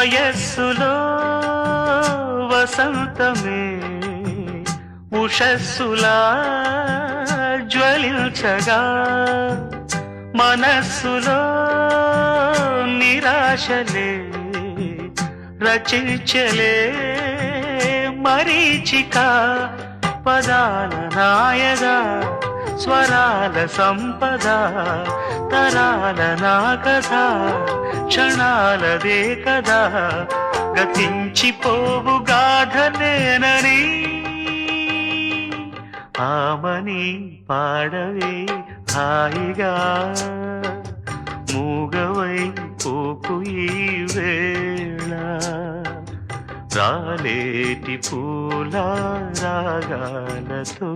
వయస్సులో వసంతమే ఉషస్సులా జ్వలించగా మనస్సులో నిరాశలే రచించలే మరీచిక పదాల నాయగా స్వరాల సంపద తరాల నా కథ క్షణాలదే కదా గతించిపోవు గాథనేనని ఆమని పాడవే హాయిగా మూగవై పోకు ఈ వేళ రాలేటి పూల రాగాలతో